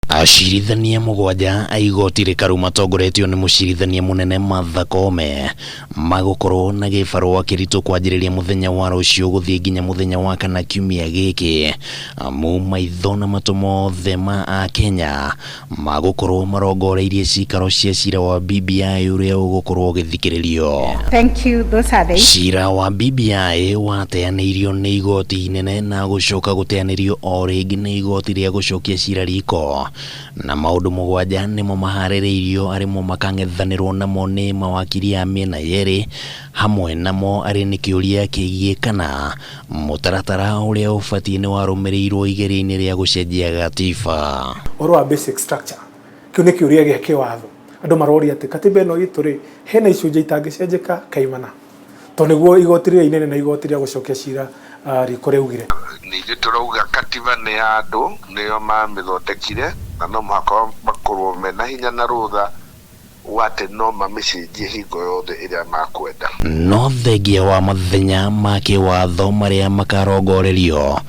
Acirithania mugwanja a igoti Ciikaro matongoretio ni mucirithania munene Martha Kameme magukorwo na gibarua kiritu kwanjiriria muthenya wa ruciu guthii nginya muthenya wa kana kiumia giki amu maitho na matu mothe ma a Kenya magukorwo marongoreirie Ciikaro cia Ciira wa BBI uria ugukorwo guthikiririo. Thank you. Those are the Ciira wa BBI wateanirio ni igoti inene na gucoka guteanirio o ringi ni igoti ria gucokia ciira riko na maundu mugwanja nimo maharĩrĩirio arimo makang'ethanĩrwo namo ni mawakiri a mĩena yerĩ hamwe namo arĩ nĩ kĩũria kĩgiĩ kana mũtaratara ũrĩa ũbatiĩ nĩ warũmĩrĩirwo igeria-inĩ rĩa gũcenjia gatiba. Ũhoro wa basic structure kĩu nĩ kĩũria gĩa kĩwatho. Andũ maroria atĩ katiba ĩno itũ rĩ hena icunjĩ itangĩcenjeka kaimana to nĩguo igoti rĩrĩa inene na igoti rĩa gũcokia ciira riko rĩaugire. Ningĩ turauga katiba nĩ ya andũ nĩo mamĩthondekire na no mũhaka makorwo mena hinya na rũtha wate no mamĩcenjie hingo yothe ĩrĩa makwenda. No thengia wa mathenya ma kĩwatho marĩa makarongorerio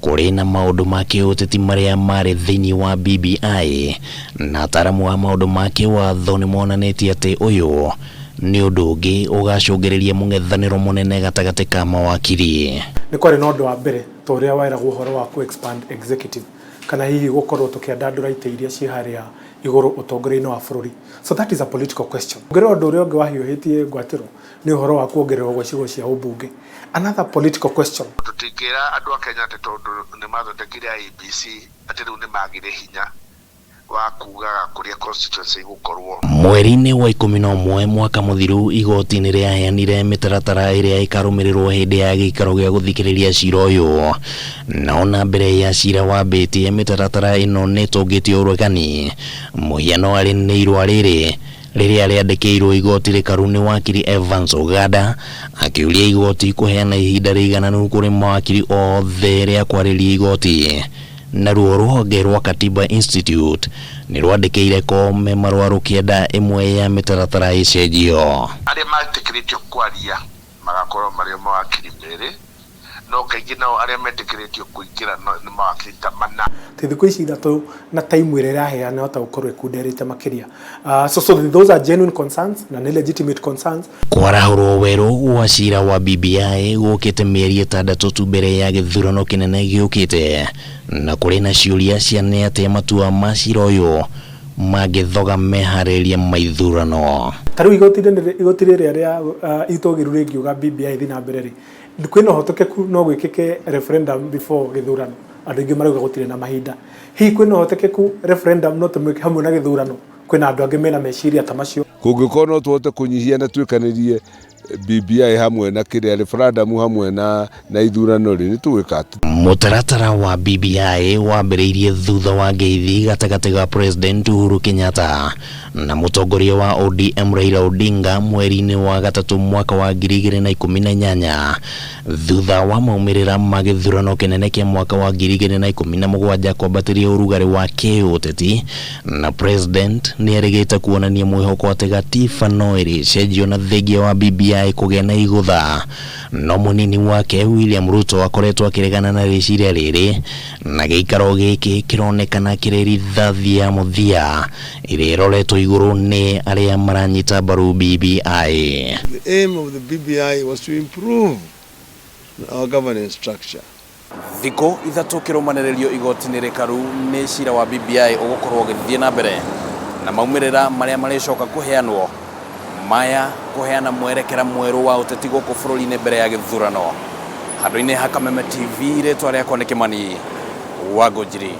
kũrĩ na maũndũ ma kĩũteti marĩa marĩ thĩinĩ wa BBI na ataramu wa maũndũ ma kĩwatho nĩ monanĩtie atĩ ũyũ nĩ ũndũ ũngĩ ũgacũngĩrĩria mũng'ethanĩro mũnene gatagatĩ ka mawakiri. Nĩ kwarĩ na ũndũ wa mbere ta ũrĩa wairagwo ũhoro wa ku-expand executive kana hihi gũkorwo tũkĩandandũra itĩ iria ciĩ harĩa igũrũ ũtongoria-inĩ wa bũrũri. So that is a political question. Ngĩrora ũndũ ũrĩa ũngĩ wahiũhĩtie ngwatĩro nĩ ũhoro wa kuongererwo gwa ciugo cia ũmbunge. Another political question. Tũtingĩra andũ a Kenya atĩ tondũ nĩ mathondekire IEBC atĩ rĩu nĩ magire hinya wa kugaga kũrĩa constituency gũkorwo. Mweri-inĩ wa 11 mwaka mũthiru igoti-inĩ rĩaheanire mĩtaratara ĩrĩa ĩkarũmĩrĩrwo hĩndĩ ya gĩikaro gĩa guthikiriria ciira ũyũ na ona mbere ya ciira wambĩtie mĩtaratara ĩno nĩ ĩtũngĩtio ũregani. Mũhiano arĩ nĩ irũa rĩrĩ rĩrĩa rĩandĩkĩirwo igoti Ciikaro nĩ wakiri Evans Ogada akĩũria igoti kũheana ihinda rĩigananu kũrĩ mawakiri othe rĩa kwarĩria igoti. Naruo rũhonge rwa Katiba Institute nĩ rwandĩkĩire Kameme marũa rũkĩenda ĩmwe ya mĩtaratara ĩcenjio. Arĩa metĩkĩrĩtio kwaria magakorwo marĩ mawakiri merĩ no kaingĩ nao arĩa metĩkĩrĩtio kũingĩra nĩ mawakiri ta mana. Thikũ ici ithatũ na time ĩrĩa ĩraheana hota gũkorwo ĩkunderĩte makĩria. So those are genuine concerns na nĩ legitimate concerns. Kwarahũrwo werũ wa ciira wa BBI gũkĩte mĩeri 6 tu mbere ya gĩthurano kĩnene gĩũkĩte na kũrĩ na ciũria cia nĩ atĩa matua ma ciira ũyũ magĩthoga meharĩria maithurano. Tarĩu igoti rĩrĩa rĩa itũgĩru rĩngiuga BBI thiĩ na mbere rĩ kwĩna ũhotekeku no gwĩkĩke referendum before gĩthurano. Andũ aingĩ marauga gũtirĩ na mahinda. Hihi kwĩna ũhotekeku referendum no tũmĩke hamwe na gĩthurano. Kwĩna andũ angĩ mena meciria ta macio. Kũngĩkorwo no tũhote kũnyihia na twĩkanĩrie BBI hamwe na kĩrĩa referendum hamwe na ithurano rĩ nĩtũgwĩka atĩ. Mũtaratara wa BBI wambĩrĩirie thutha wa ngeithi gatagatĩ ga President Uhuru Kenyatta na mũtongoria wa ODM Raila Odinga mweri-inĩ wa gatatũ mwaka wa 2018 thutha wa maumĩrĩra ma gĩthurano kĩnene kĩa mwaka wa 2017 kwambatĩria ũrugarĩ wa kĩũteti na President nĩerĩgĩte kuonania mwĩhoko atĩ gatiba no ĩrĩcenjio na thengia wa BBI kũgĩa na igũtha. No mũnini wake William Ruto akoretwo akĩregana na rĩciria rĩrĩ na gĩikaro gĩkĩ kĩronekana kĩrĩ rithathi ya muthia ĩrĩa iroretwo iguru nĩ aria maranyita mbaru BBI. The aim of the BBI was to improve our governance structure. Thikũ ithatũ kĩrũmanĩrĩrio igoti-inĩ Ciikaro nĩ ciira wa BBI ũgũkorwo ũgĩthiĩ na mbere na maumĩrĩra marĩa marĩcoka kũheanwo maya kũheana mwerekera mwerũ wa ũteti gũkũ bũrũri-inĩ mbere ya gĩthurano. Handũ-inĩ ha Kameme TV rĩtwa rĩakwa nĩ Kĩmani wa Ngũnjiri.